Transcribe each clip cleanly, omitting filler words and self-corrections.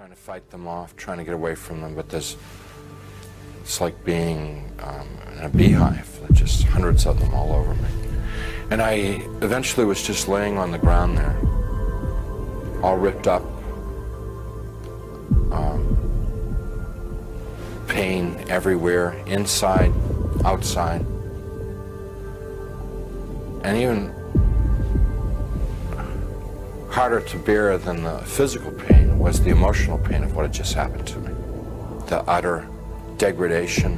trying to fight them off, trying to get away from them, but it's like being in a beehive. There's just hundreds of them all over me. And I eventually was just laying on the ground there, all ripped up, pain everywhere, inside, outside, and even harder to bear than the physical pain was the emotional pain of what had just happened to me. The utter degradation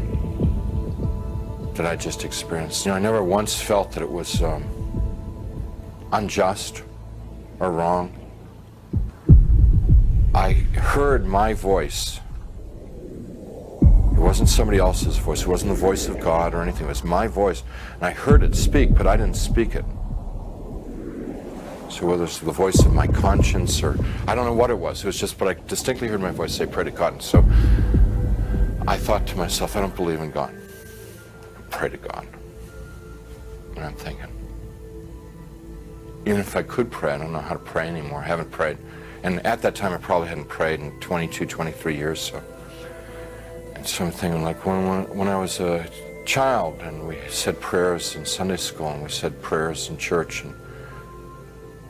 that I just experienced. You know, I never once felt that it was unjust or wrong. I heard my voice. It wasn't somebody else's voice. It wasn't the voice of God or anything. It was my voice. And I heard it speak, but I didn't speak it. So whether it's the voice of my conscience or I don't know what it was just, but I distinctly heard my voice say, pray to God. And so I thought to myself, I don't believe in God. Pray to God. And I'm thinking, even if I could pray, I don't know how to pray anymore. I haven't prayed. And at that time, I probably hadn't prayed in 22, 23 years. So I'm thinking, like, when I was a child and we said prayers in Sunday school and we said prayers in church, and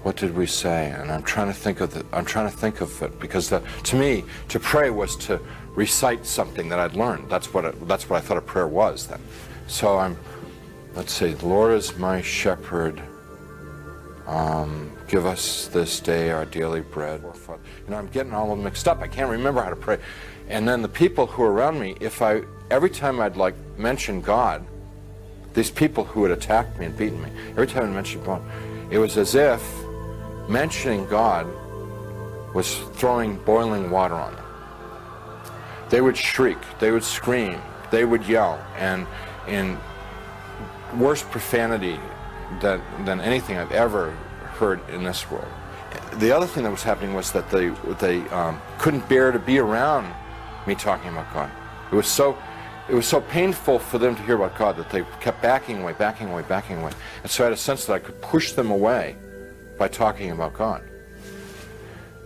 what did we say? And I'm trying to think of it because to me, to pray was to recite something that I'd learned. That's what I thought a prayer was then. So let's say, the Lord is my shepherd. Give us this day our daily bread. You know, I'm getting all mixed up. I can't remember how to pray. And then the people who were around me, every time I'd like mention God, these people who had attacked me and beaten me, every time I mentioned God, it was as if mentioning God was throwing boiling water on them. They would shriek, they would scream, they would yell, and in worse profanity than anything I've ever heard in this world. The other thing that was happening was that they couldn't bear to be around me talking about God. It was so painful for them to hear about God that they kept backing away. And so I had a sense that I could push them away by talking about God.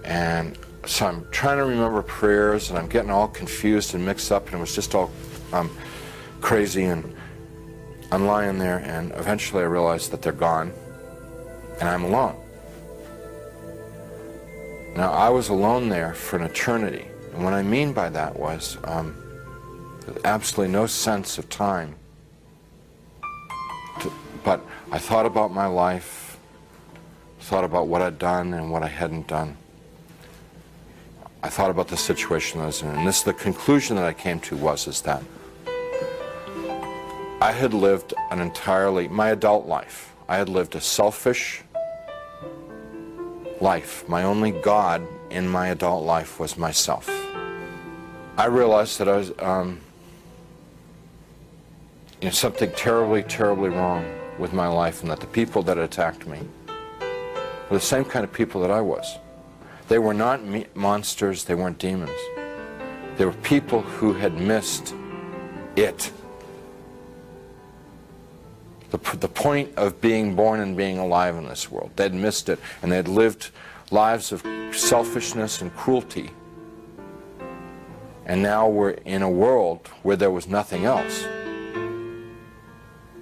And so I'm trying to remember prayers, and I'm getting all confused and mixed up, and it was just all crazy, and I'm lying there, and eventually I realized that they're gone, and I'm alone. Now, I was alone there for an eternity. And what I mean by that was absolutely no sense of time. But I thought about my life, thought about what I'd done and what I hadn't done. I thought about the situation I was in. And the conclusion that I came to is that I had lived my adult life, I had lived a selfish life. My only God in my adult life was myself. I realized that I was something terribly, terribly wrong with my life, and that the people that attacked me were the same kind of people that I was. They were not monsters, they weren't demons. They were people who had missed it. The point of being born and being alive in this world. They'd missed it, and they'd lived lives of selfishness and cruelty. And now we're in a world where there was nothing else.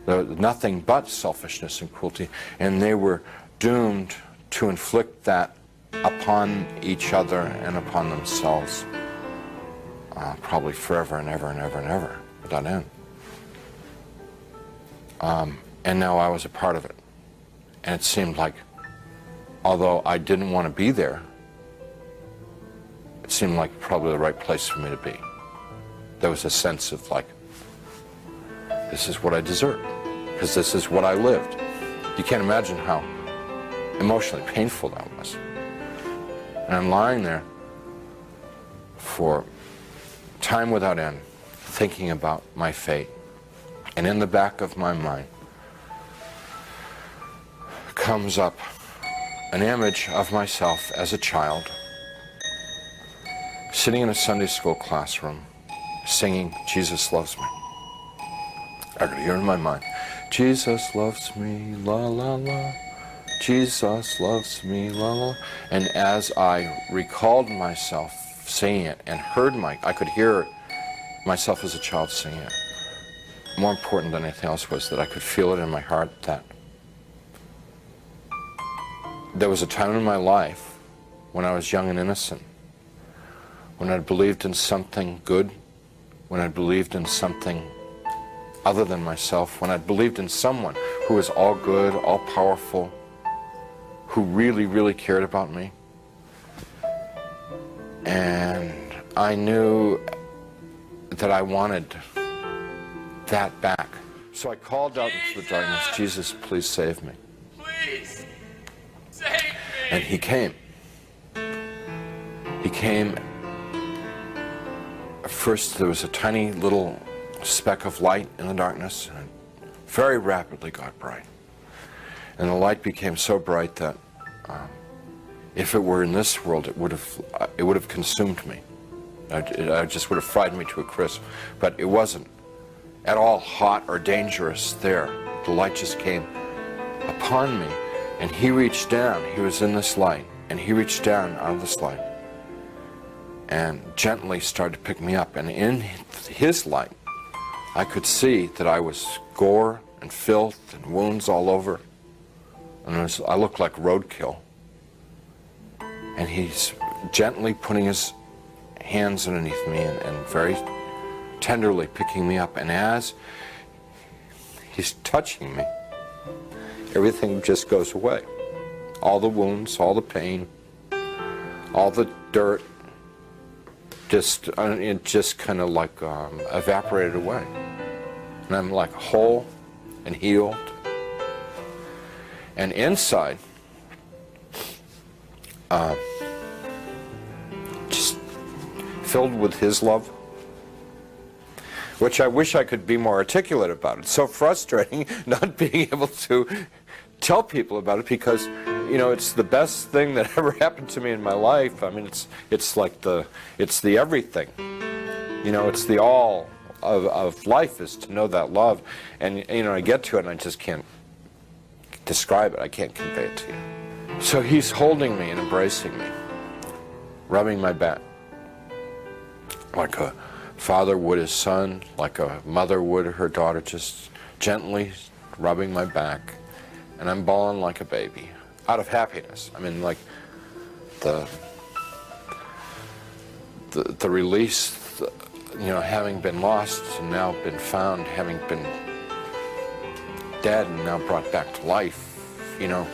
There was nothing but selfishness and cruelty, and they were doomed to inflict that upon each other and upon themselves, probably forever and ever and ever and ever, without end. And now I was a part of it. And it seemed like, although I didn't want to be there, it seemed like probably the right place for me to be. There was a sense of like, this is what I deserve, because this is what I lived. You can't imagine how emotionally painful that was. And I'm lying there for time without end, thinking about my fate. And in the back of my mind comes up an image of myself as a child, sitting in a Sunday school classroom, singing, Jesus Loves Me. I could hear in my mind, Jesus loves me, la la la, Jesus loves me, la la. And as I recalled myself singing it and I could hear myself as a child singing it. More important than anything else was that I could feel it in my heart that there was a time in my life when I was young and innocent, when I believed in something good, when I believed in something other than myself, when I believed in someone who was all good, all powerful, who really, really cared about me. And I knew that I wanted that back. So I called out into the darkness, Jesus, please save me. Please save me. And he came. He came. First there was a tiny little speck of light in the darkness, and it very rapidly got bright. And the light became so bright that if it were in this world, it would have consumed me. I just would have fried me to a crisp. But it wasn't at all hot or dangerous there. The light just came upon me, and he reached down. He was in this light, and he reached down out of this light and gently started to pick me up. And in his light, I could see that I was gore and filth and wounds all over. And I looked like roadkill. And he's gently putting his hands underneath me and very tenderly picking me up. And as he's touching me, everything just goes away. All the wounds, all the pain, all the dirt, it just kind of like evaporated away. And I'm like whole and healed. And inside, just filled with his love, which I wish I could be more articulate about. It's so frustrating not being able to tell people about it, because you know, it's the best thing that ever happened to me in my life. I mean, it's like it's the everything. You know, it's the all of life is to know that love. And you know, I get to it and I just can't describe it. I can't convey it to you. So he's holding me and embracing me, rubbing my back like a father would his son, like a mother would her daughter, just gently rubbing my back. And I'm bawling like a baby, out of happiness. I mean, like the release, you know, having been lost and now been found, having been dead and now brought back to life, you know.